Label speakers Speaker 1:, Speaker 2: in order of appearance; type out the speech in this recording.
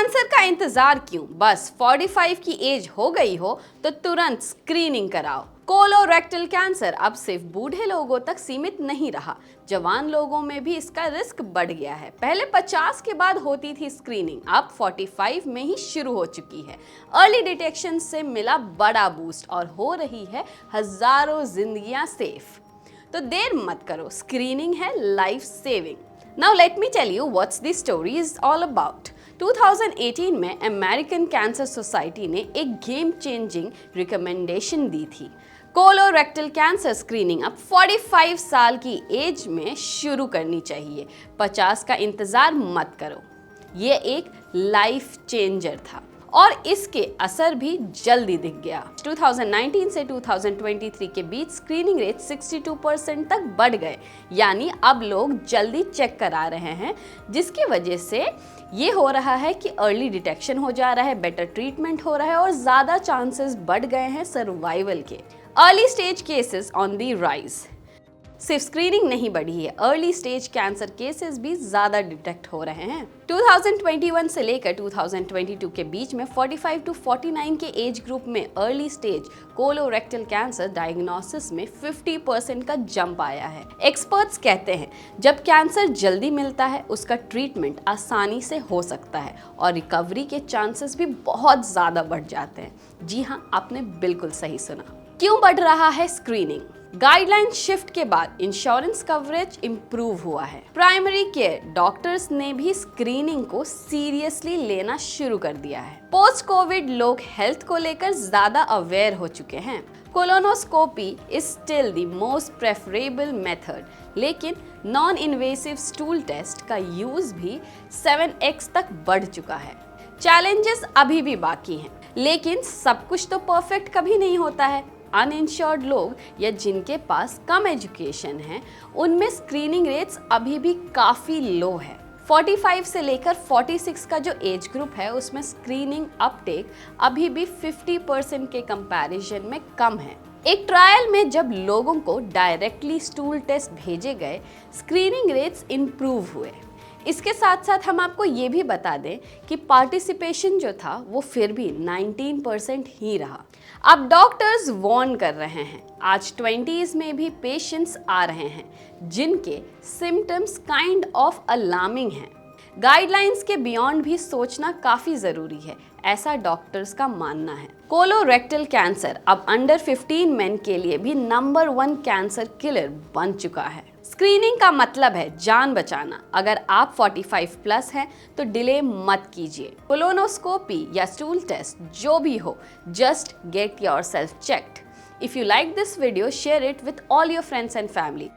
Speaker 1: Cancer का इंतजार क्यों? बस 45 की एज हो गई हो तो तुरंत स्क्रीनिंग कराओ। कोलोरेक्टल कैंसर अब सिर्फ बूढ़े लोगों तक सीमित नहीं रहा, जवान लोगों में भी इसका रिस्क बढ़ गया है। पहले 50 के बाद होती थी स्क्रीनिंग, अब 45 में ही शुरू हो चुकी है। अर्ली डिटेक्शन से मिला बड़ा बूस्ट और हो रही है हजारों जिंदगियां सेफ। तो देर मत करो, स्क्रीनिंग है life saving. Now let me tell you what's the story is all about. 2018 में अमेरिकन कैंसर सोसाइटी ने एक गेम चेंजिंग रिकमेंडेशन दी थी। कोलोरेक्टल कैंसर स्क्रीनिंग अब 45 साल की एज में शुरू करनी चाहिए। 50 का इंतजार मत करो। ये एक लाइफ चेंजर था और इसके असर भी जल्दी दिख गया। 2019 से 2023 के बीच स्क्रीनिंग रेट 62% तक बढ़ गए, यानी अब लोग जल्दी चेक करा रहे हैं, जिसकी वजह से ये हो रहा है कि अर्ली डिटेक्शन हो जा रहा है, बेटर ट्रीटमेंट हो रहा है और ज़्यादा चांसेस बढ़ गए हैं सर्वाइवल के। Early stage cases on the rise. सिर्फ स्क्रीनिंग नहीं बढ़ी है, अर्ली स्टेज कैंसर केसेस भी ज़्यादा डिटेक्ट हो रहे हैं। 2021 से लेकर 2022 के बीच में 45 टू 49 के एज ग्रुप में early stage colorectal cancer diagnosis में 50% का जंप आया है। एक्सपर्ट्स कहते हैं जब कैंसर जल्दी मिलता है उसका ट्रीटमेंट आसानी से हो सकता है और रिकवरी के चांसेस भी बहुत ज़्यादा बढ़ जाते हैं। जी हाँ, आपने बिल्कुल सही सुना। क्यों बढ़ रहा है स्क्रीनिंग? गाइडलाइन शिफ्ट के बाद इंश्योरेंस कवरेज इंप्रूव हुआ है। प्राइमरी केयर डॉक्टर्स ने भी स्क्रीनिंग को सीरियसली लेना शुरू कर दिया है। पोस्ट कोविड लोग हेल्थ को लेकर ज्यादा अवेयर हो चुके हैं। Colonoscopy is still the most preferable method, लेकिन नॉन इन्वेसिव स्टूल टेस्ट का यूज भी 7x तक बढ़ चुका है। चैलेंजेस अभी भी बाकी हैं, लेकिन सब कुछ तो परफेक्ट कभी नहीं होता है। अनइंश्योर्ड लोग या जिनके पास कम एजुकेशन है, उनमें स्क्रीनिंग रेट्स अभी भी काफ़ी लो है। 45 से लेकर 46 का जो एज ग्रुप है उसमें स्क्रीनिंग अपटेक अभी भी 50% के कंपैरिजन में कम है। एक ट्रायल में जब लोगों को डायरेक्टली स्टूल टेस्ट भेजे गए, स्क्रीनिंग रेट्स इंप्रूव हुए। इसके साथ साथ हम आपको ये भी बता दें कि पार्टिसिपेशन जो था वो फिर भी 19% ही रहा। अब डॉक्टर्स वार्न कर रहे हैं, आज 20s में भी पेशेंट्स आ रहे हैं जिनके सिम्टम्स काइंड ऑफ अलार्मिंग हैं। गाइडलाइंस के बियॉन्ड भी सोचना काफ़ी ज़रूरी है, ऐसा डॉक्टर्स का मानना है। कोलोरेक्टल कैंसर अब अंडर 15 मेन के लिए भी नंबर 1 कैंसर किलर बन चुका है। स्क्रीनिंग का मतलब है जान बचाना। अगर आप 45 प्लस हैं तो डिले मत कीजिए। कोलोनोस्कोपी या स्टूल टेस्ट जो भी हो, just get yourself checked. If you like this video, share it with all your friends and family.